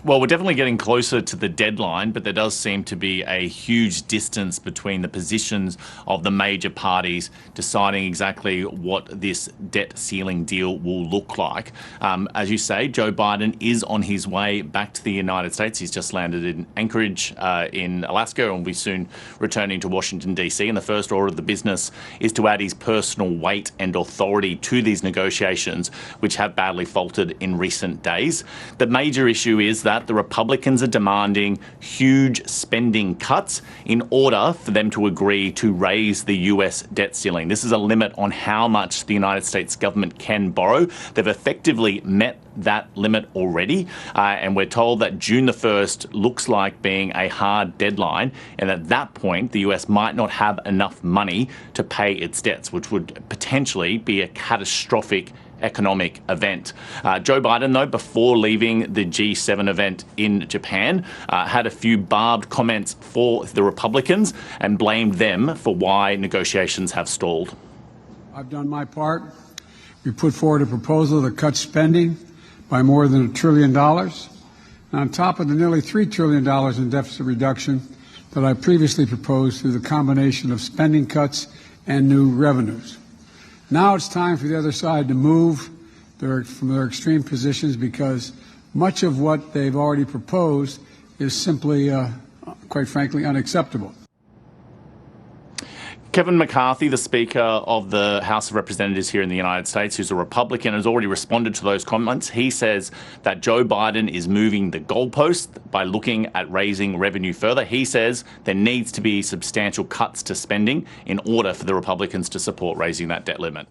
Well, we're definitely getting closer to the deadline, but there does seem to be a huge distance between the positions of the major parties deciding exactly what this debt ceiling deal will look like. As you say, Joe Biden is on his way back to the United States. He's just landed in Anchorage in Alaska and will be soon returning to Washington, D.C. And the first order of the business is to add his personal weight and authority to these negotiations, which have badly faltered in recent days. The major issue is that the Republicans are demanding huge spending cuts in order for them to agree to raise the US debt ceiling. This is a limit on how much the United States government can borrow. They've effectively met that limit already, and we're told that June the 1st looks like being a hard deadline, and at that point the US might not have enough money to pay its debts, which would potentially be a catastrophic economic event. Joe Biden, though, before leaving the G7 event in Japan, had a few barbed comments for the Republicans and blamed them for why negotiations have stalled. I've done my part. We put forward a proposal that cuts spending by more than $1 trillion, on top of the nearly $3 trillion in deficit reduction that I previously proposed through the combination of spending cuts and new revenues. Now it's time for the other side to move from their extreme positions, because much of what they've already proposed is simply, quite frankly, unacceptable. Kevin McCarthy, the Speaker of the House of Representatives here in the United States, who's a Republican, has already responded to those comments. He says that Joe Biden is moving the goalpost by looking at raising revenue further. He says there needs to be substantial cuts to spending in order for the Republicans to support raising that debt limit.